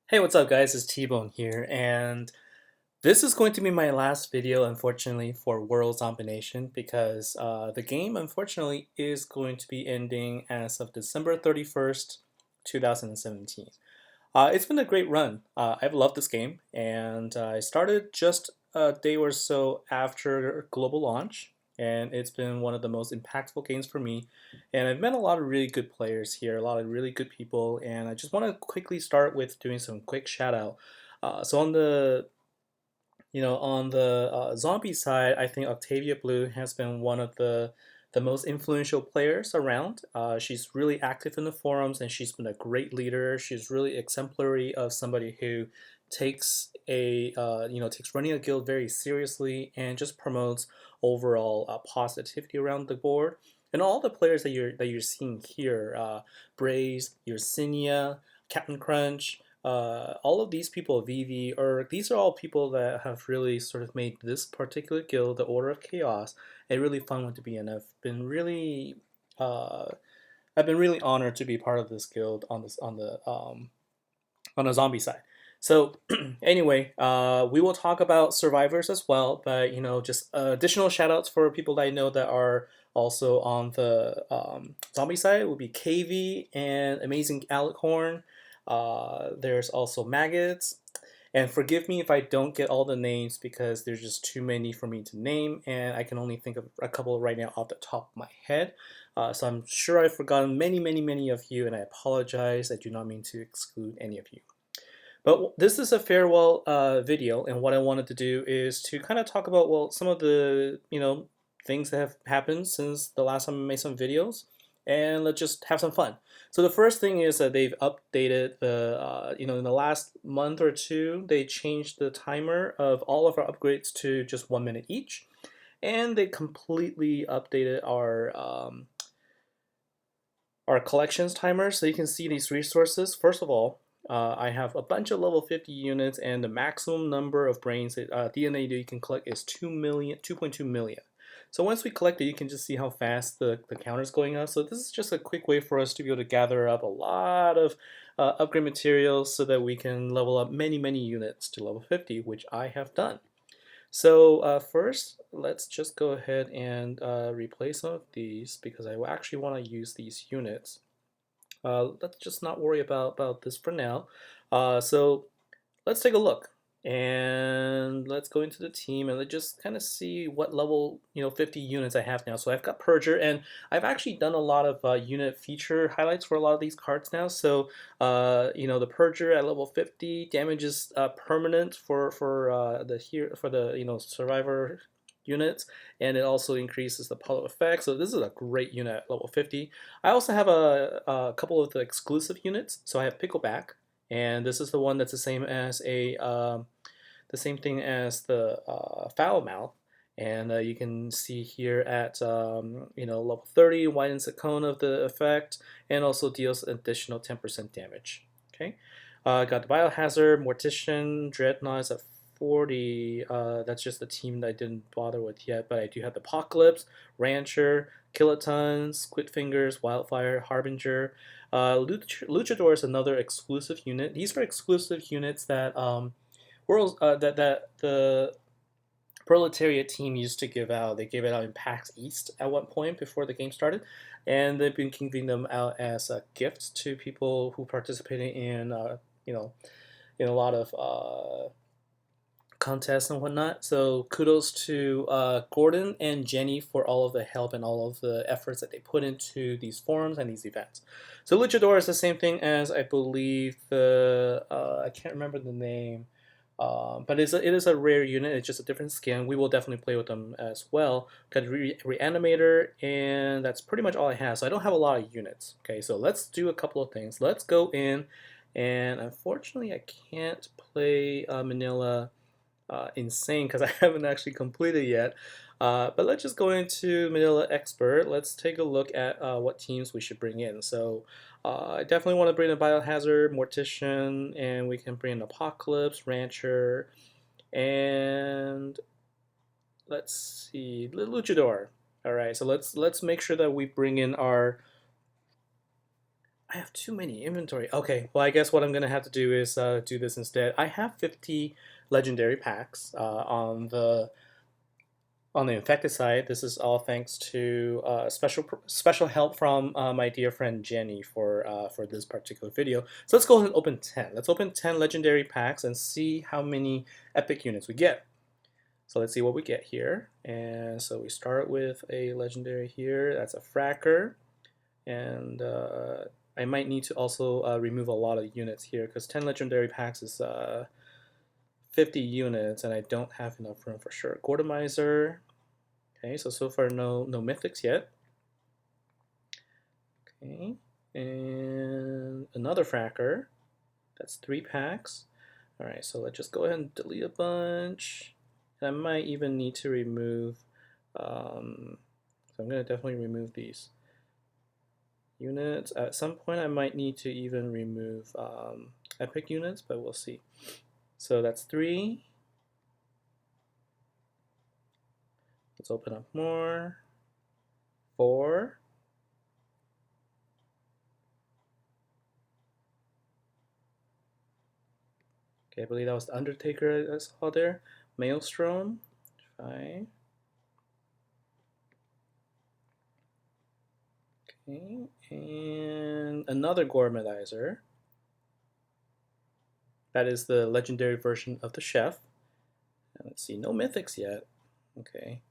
Hey, what's up guys? It's T-Bone here, and this is going to be my last video, unfortunately, for World Zombination because the game, unfortunately, is going to be ending as of December 31st, 2017. It's been a great run. I've loved this game, and I started just a day or so after global launch, and it's been one of the most impactful games for me. And I've met a lot of really good players here, a lot of really good people, and I just want to quickly start with doing some quick shout out. So on the zombie side, I think Octavia Blue has been one of the most influential players around. She's really active in the forums, and she's been a great leader. She's really exemplary of somebody who takes running a guild very seriously and just promotes overall positivity around the board. And all the players that you're seeing here, Braze, Yersinia, Captain Crunch, all of these people, Vivi, or these are all people that have really sort of made this particular guild, the Order of Chaos, a really fun one to be in. Uh, I've been really honored to be part of this guild on the zombie side. So anyway, we will talk about survivors as well, but just additional shout outs for people that I know that are also on the zombie side would be KV and Amazing Alec Horn. There's also Maggots. And forgive me if I don't get all the names because there's just too many for me to name, and I can only think of a couple right now off the top of my head. So I'm sure I've forgotten many, many, many of you, and I apologize. I do not mean to exclude any of you. But this is a farewell video, and what I wanted to do is to kind of talk about, well, some of the things that have happened since the last time I made some videos, and let's just have some fun. So the first thing is that they've updated in the last month or two, they changed the timer of all of our upgrades to just 1 minute each, and they completely updated our collections timer, so you can see these resources. First of all, I have a bunch of level 50 units, and the maximum number of brains DNA that you can collect is 2.2 million. So once we collect it, you can just see how fast the counter is going up. So this is just a quick way for us to be able to gather up a lot of upgrade materials so that we can level up many, many units to level 50, which I have done. So first, let's just go ahead and replace some of these because I actually want to use these units. Let's just not worry about this for now. So let's take a look and let's go into the team and let's just kind of see what level 50 units I have now. So I've got Purger, and I've actually done a lot of unit feature highlights for a lot of these cards now. So the Purger at level 50 damage is permanent for the survivor units, and it also increases the power effect. So this is a great unit at level 50. I also have a couple of the exclusive units. So I have Pickleback, and this is the one that's the same as the same thing as the foul mouth. And you can see here at level 30 widens the cone of the effect and also deals additional 10% damage. Okay, got the Biohazard, Mortician, Dreadnought is at 40. That's just the team that I didn't bother with yet, but I do have the Apocalypse, Rancher, Kiloton, Squid Fingers, Wildfire, Harbinger. Luchador is another exclusive unit. These are exclusive units that that the Proletariat team used to give out. They gave it out in PAX East at one point before the game started, and they've been giving them out as a gift to people who participated in in a lot of contests and whatnot. So kudos to Gordon and Jenny for all of the help and all of the efforts that they put into these forums and these events. So Luchador is the same thing as, I believe, I can't remember the name, but it is a rare unit. It's just a different skin. We will definitely play with them as well. Got a Reanimator, and that's pretty much all I have. So I don't have a lot of units. Okay, so let's do a couple of things. Let's go in, and unfortunately I can't play Manila insane because I haven't actually completed yet. But let's just go into Manila Expert. Let's take a look at what teams we should bring in. So I definitely want to bring a Biohazard, Mortician, and we can bring an Apocalypse, Rancher, and let's see, Luchador. All right, so let's make sure that we bring in our. I have too many inventory. Okay, well I guess what I'm gonna have to do is do this instead. I have 50 legendary packs on the infected side. This is all thanks to special help from my dear friend Jenny for this particular video. So let's go ahead and open 10. Let's open 10 legendary packs and see how many epic units we get. So let's see what we get here. And so we start with a legendary here. That's a fracker. And I might need to also remove a lot of units here because 10 legendary packs is 50 units and I don't have enough room for sure. Gordomizer. Okay, so far no mythics yet. Okay, and another fracker. That's 3 packs. All right, so let's just go ahead and delete a bunch. And I might even need to remove. So I'm gonna definitely remove these units. At some point, I might need to even remove epic units, but we'll see. So that's 3. Let's open up more. 4. Okay, I believe that was the Undertaker I saw there. Maelstrom. 5. Okay, and another Gourmetizer. That is the legendary version of the chef. And let's see, no mythics yet. Okay.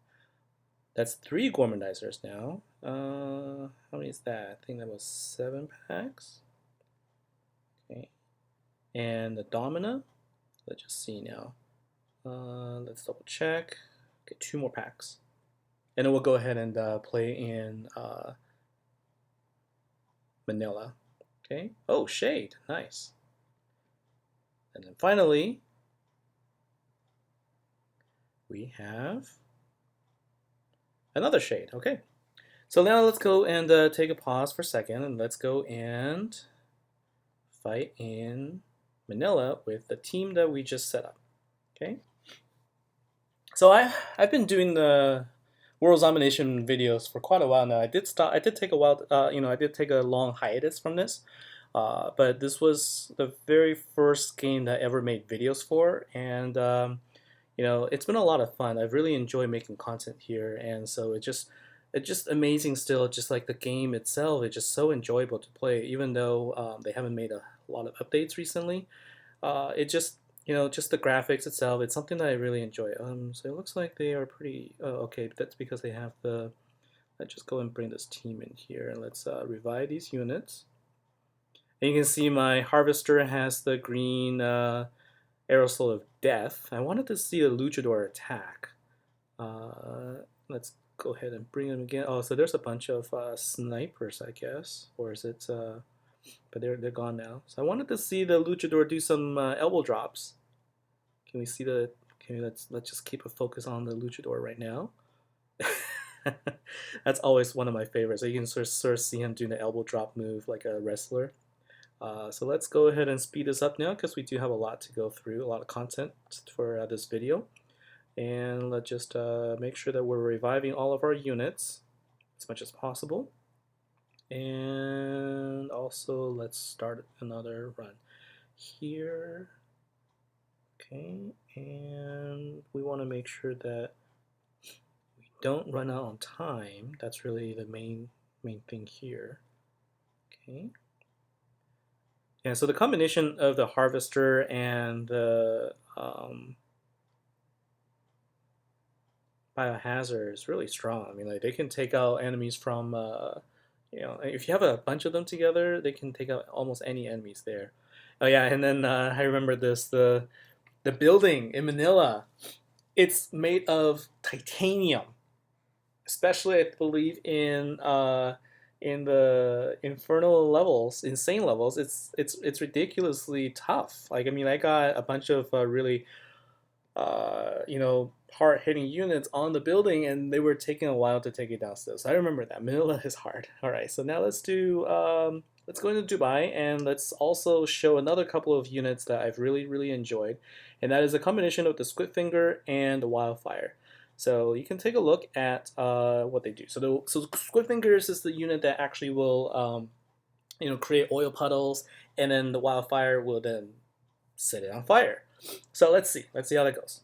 That's 3 Gourmetizers now. How many is that? I think that was 7 packs. Okay. And the Domina. Let's just see now. Let's double check. Okay, 2 more packs. And then we'll go ahead and play in Manila. Okay. Oh, Shade. Nice. And then finally, we have another Shade. Okay. So now let's go and take a pause for a second and let's go and fight in Manila with the team that we just set up. Okay. So I've been doing the World Zombination videos for quite a while now. I did take a while. I did take a long hiatus from this. But this was the very first game that I ever made videos for, and it's been a lot of fun. I've really enjoyed making content here, and so it's just amazing still. Just like the game itself, it's just so enjoyable to play, even though they haven't made a lot of updates recently. It just the graphics itself, it's something that I really enjoy. So it looks like they are pretty. Okay, that's because they have the. Let's just go and bring this team in here, and let's revive these units. And you can see my Harvester has the green Aerosol of Death. I wanted to see the Luchador attack. Let's go ahead and bring them again. Oh, so there's a bunch of snipers, I guess. Or is it... but they're gone now. So I wanted to see the Luchador do some elbow drops. Can we see the... let's just keep a focus on the Luchador right now. That's always one of my favorites. So you can sort of see him doing the elbow drop move like a wrestler. So let's go ahead and speed this up now because we do have a lot to go through, a lot of content for this video. And let's just make sure that we're reviving all of our units as much as possible. And also let's start another run here. Okay, and we want to make sure that we don't run out on time. That's really the main thing here. Okay. Yeah, so the combination of the Harvester and the Biohazard is really strong. I mean, like they can take out enemies from, if you have a bunch of them together, they can take out almost any enemies there. Oh yeah, and then I remember this, the building in Manila, it's made of titanium, especially I believe in the infernal levels, insane levels. It's ridiculously tough. Like I mean, I got a bunch of really hard hitting units on the building, and they were taking a while to take it down still. So I remember that Manila is hard. All right, so now let's do let's go into Dubai, and let's also show another couple of units that I've really enjoyed, and that is a combination of the Squidfinger and the Wildfire. So you can take a look at what they do. So Squidfingers is the unit that actually will create oil puddles, and then the wildfire will then set it on fire. So let's see how that goes.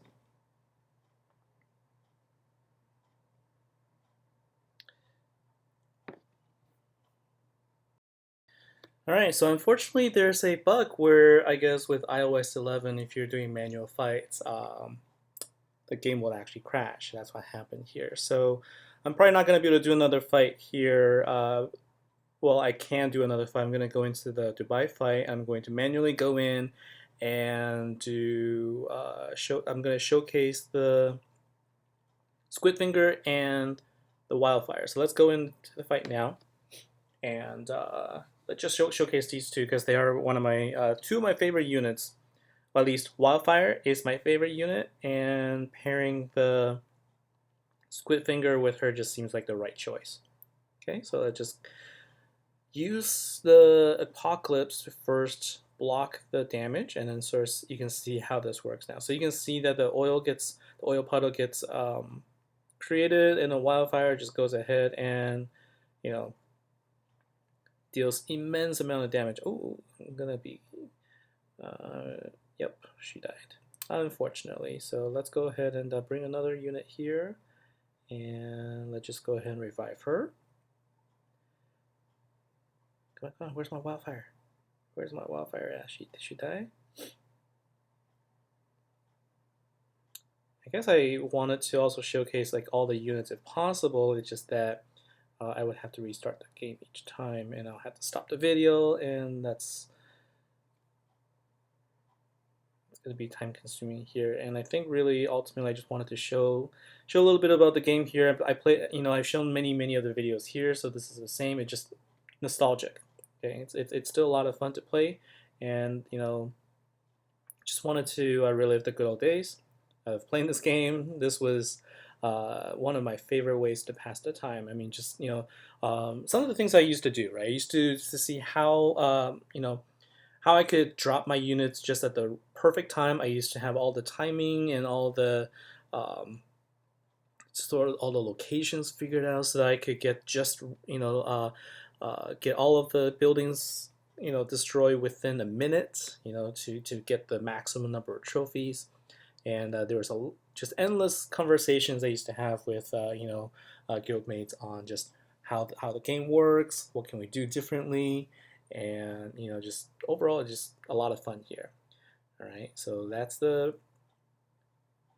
All right, so unfortunately, there's a bug where I guess with iOS 11, if you're doing manual fights, the game will actually crash. That's what happened here. So I'm probably not going to be able to do another fight here. Well, I can do another fight. I'm going to go into the Dubai fight. I'm going to manually go in and do show. I'm going to showcase the Squid Finger and the Wildfire. So let's go into the fight now, and let's just showcase these two because they are one of my two of my favorite units. Well, at least Wildfire is my favorite unit, and pairing the Squid Finger with her just seems like the right choice. Okay, so let's just use the Apocalypse to first block the damage, and then sort of you can see how this works now. So you can see that the oil puddle gets created, and the Wildfire just goes ahead and you know deals immense amount of damage. Oh, I'm gonna be. Yep, she died, unfortunately. So let's go ahead and bring another unit here, and let's just go ahead and revive her. Come on, where's my Wildfire? Where's my Wildfire at? Did she die? I guess I wanted to also showcase like all the units if possible. It's just that I would have to restart the game each time, and I'll have to stop the video, and that's going to be time consuming here. And I think really ultimately I just wanted to show a little bit about the game here. I play, I've shown many other videos here, so this is the same. It's just nostalgic. Okay, it's still a lot of fun to play, and just wanted to relive the good old days of playing this game. This was one of my favorite ways to pass the time. I mean, just some of the things I used to do. Right, I used to see how how I could drop my units just at the perfect time. I used to have all the timing and all the sort of all the locations figured out so that I could get just get all of the buildings destroyed within a minute. To get the maximum number of trophies. And there was just endless conversations I used to have with guildmates on just how the game works, what can we do differently, and just overall just a lot of fun here. All right, so that's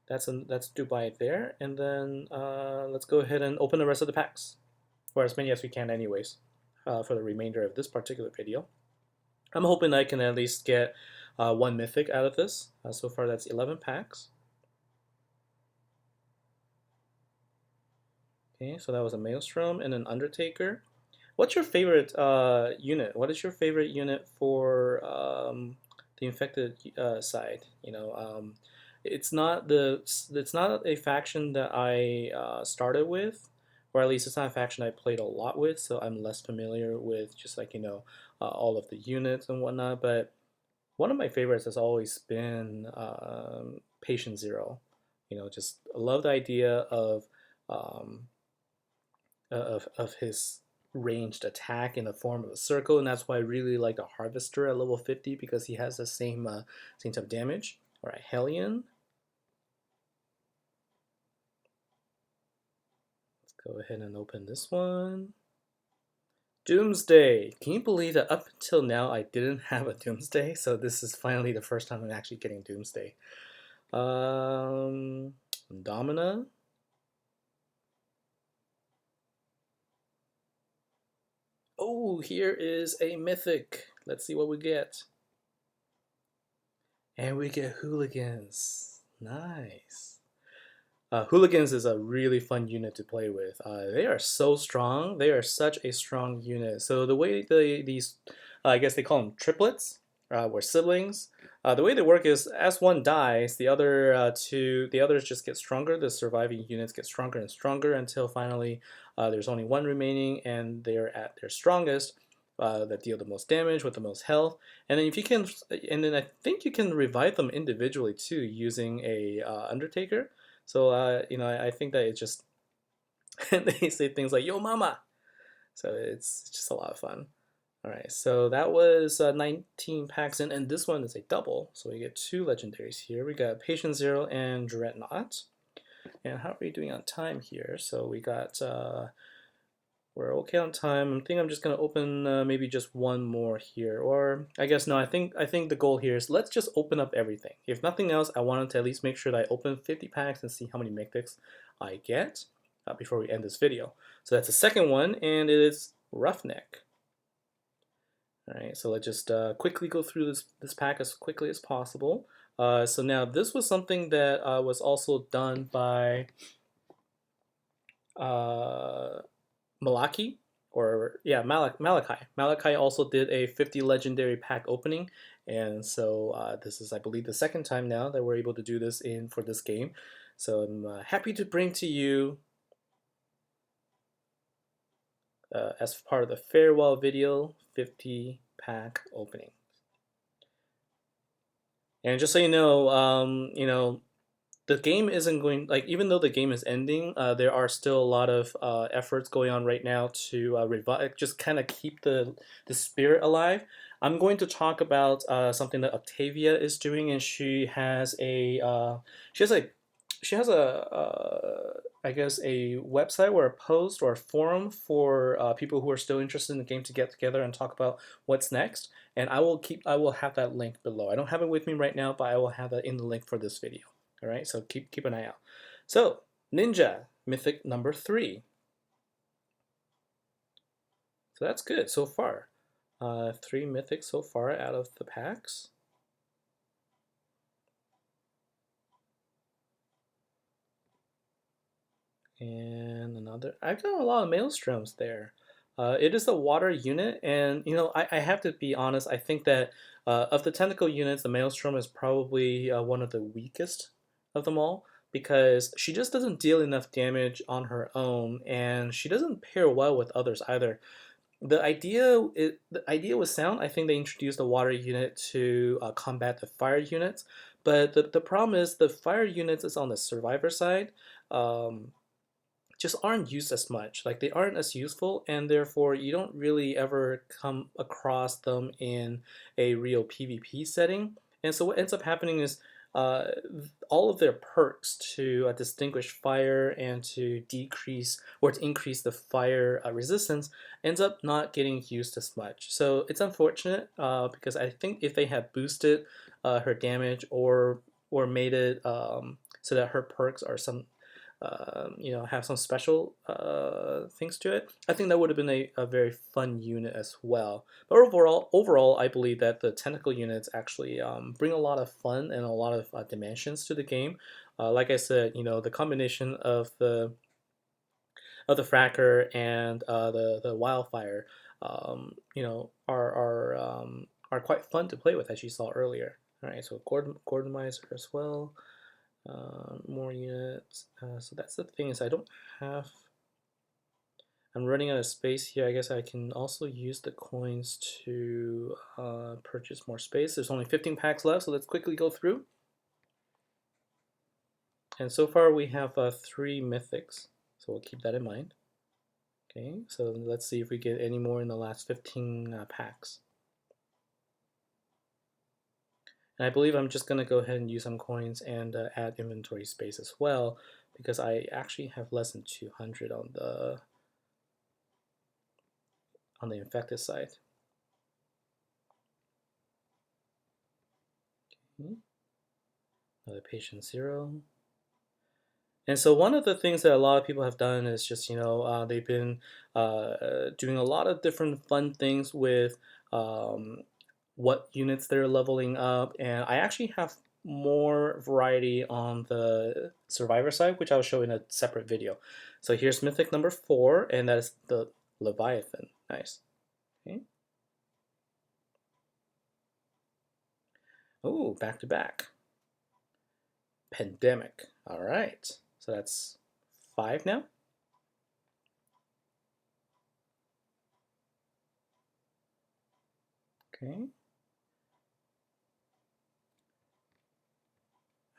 Dubai there, and then let's go ahead and open the rest of the packs, or as many as we can, anyways, for the remainder of this particular video. I'm hoping I can at least get one mythic out of this. So far, that's 11 packs. Okay, so that was a Maelstrom and an Undertaker. What's your favorite unit? What is your favorite unit for the infected side? It's not a faction that I started with, or at least it's not a faction I played a lot with. So I'm less familiar with just like all of the units and whatnot. But one of my favorites has always been Patient Zero. Just I love the idea um, of his ranged attack in the form of a circle, and that's why I really like the Harvester at level 50 because he has the same type of damage. All right, Hellion. Let's go ahead and open this one. Doomsday. Can you believe that up until now I didn't have a Doomsday? So this is finally the first time I'm actually getting Doomsday. Domina. Oh, here is a mythic. Let's see what we get. And we get Hooligans. Nice. Hooligans is a really fun unit to play with. They are so strong. They are such a strong unit. So the way these, I guess they call them triplets, or siblings. The way they work is as one dies, the others just get stronger. The surviving units get stronger and stronger until finally there's only one remaining, and they're at their strongest. That deal the most damage with the most health, and then if you can, and then I think you can revive them individually too using a Undertaker. So I think that it's just they say things like "Yo, mama," so it's just a lot of fun. All right, so that was 19 packs in, and this one is a double, so we get two legendaries here. We got Patient Zero and Dreadnought. And how are we doing on time here? So we got, we're okay on time. I think I'm just gonna open maybe just one more here, or I guess no. I think the goal here is let's just open up everything. If nothing else, I wanted to at least make sure that I open 50 packs and see how many mythics I get before we end this video. So that's the second one, and it is Roughneck. All right, so let's just quickly go through this pack as quickly as possible. So now this was something that was also done by uh, Malachi, or yeah, Malachi. Malachi also did a 50 legendary pack opening, and so this is, I believe, the second time now that we're able to do this for this game. So I'm happy to bring to you, as part of the farewell video, 50 pack opening. And just so you know, the game isn't going, like, even though the game is ending, there are still a lot of efforts going on right now to revive, just kind of keep the spirit alive. I'm going to talk about something that Octavia is doing, and she has a she has I guess a website or a post or a forum for people who are still interested in the game to get together and talk about what's next. And I will have that link below. I don't have it with me right now, but I will have that in the link for this video. All right, so keep an eye out. So Ninja Mythic number 3. So that's good so far. 3 mythics so far out of the packs. And another. I've got a lot of maelstroms there. It is a water unit, and you know I have to be honest. I think that of the tentacle units, the maelstrom is probably one of the weakest of them all because she just doesn't deal enough damage on her own, and she doesn't pair well with others either. The idea was sound. I think they introduced the water unit to combat the fire units, but the problem is the fire units is on the survivor side. Um, just aren't used as much. Like they aren't as useful, and therefore you don't really ever come across them in a real PvP setting. And so what ends up happening is uh, all of their perks to distinguish fire and to decrease or to increase the fire resistance ends up not getting used as much. So it's unfortunate because I think if they had boosted her damage or made it so that her perks are you know, have some special things to it. I think that would have been a very fun unit as well. But overall, I believe that the tentacle units actually bring a lot of fun and a lot of dimensions to the game. Like I said, you know, the combination of the fracker and the wildfire, you know, are quite fun to play with, as you saw earlier. All right, so Gordonizer as well. More units. So that's the thing is I don't have. I'm running out of space here. I guess I can also use the coins to purchase more space. There's only 15 packs left, so let's quickly go through. And so far we have 3 mythics, so we'll keep that in mind. Okay, so let's see if we get any more in the last 15 packs. And I believe I'm just going to go ahead and use some coins and add inventory space as well, because I actually have less than 200 on the infected side. Okay. Another patient 0. And so one of the things that a lot of people have done is just, you know, they've been doing a lot of different fun things with what units they're leveling up. And I actually have more variety on the survivor side, which I'll show in a separate video. So here's mythic number 4, and that is the Leviathan. Nice. Okay. Oh, back to back. Pandemic. All right. So that's 5 now. Okay.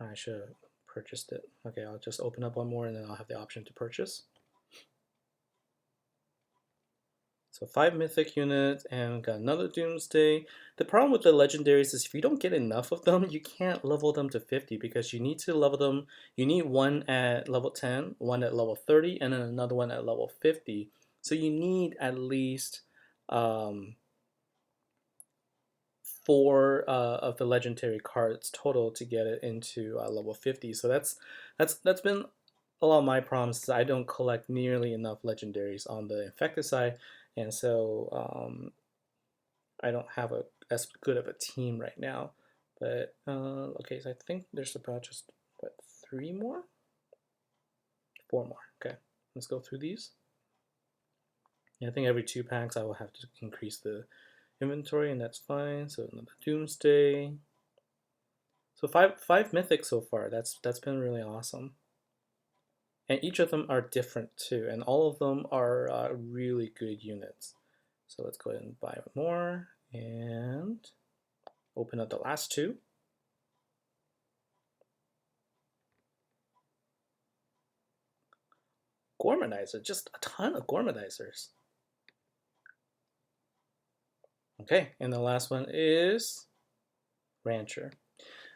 I should have purchased it. Okay, I'll just open up one more and then I'll have the option to purchase. So 5 mythic units, and got another Doomsday. The problem with the legendaries is if you don't get enough of them, you can't level them to 50 because you need to level them. You need one at level 10, one at level 30, and then another one at level 50. So you need at least um, 4 of the legendary cards total to get it into level 50. So that's been a lot of my problems. Is I don't collect nearly enough legendaries on the infected side, and so I don't have as good of a team right now. But okay, so I think there's about just what 3 more, 4 more. Okay, let's go through these. And I think every 2 packs I will have to increase the inventory, and that's fine. So another Doomsday. So five mythics so far. That's been really awesome. And each of them are different too, and all of them are really good units. So let's go ahead and buy more and open up the last 2. Gormanizer, just a ton of Gormanizers. Okay, and the last one is Rancher.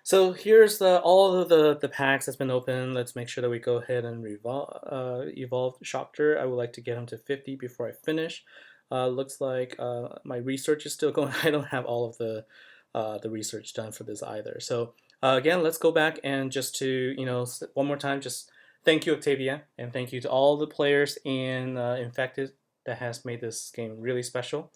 So here's all of the packs that's been opened. Let's make sure that we go ahead and evolve Shocker. I would like to get him to 50 before I finish. Looks like my research is still going. I don't have all of the research done for this either. So again, let's go back and just to one more time, just thank you Octavia, and thank you to all the players in Infected that has made this game really special.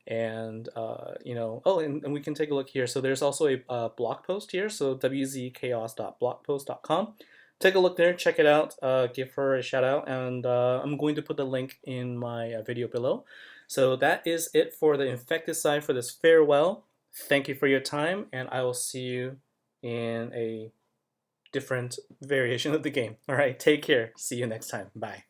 And oh, and we can take a look here. So there's also a blog post here, so wzchaos.blogpost.com. Take a look there, check it out, give her a shout out, and I'm going to put the link in my video below. So that is it for the infected side for this farewell. Thank you for your time, and I will see you in a different variation of the game. All right, take care. See you next time. Bye.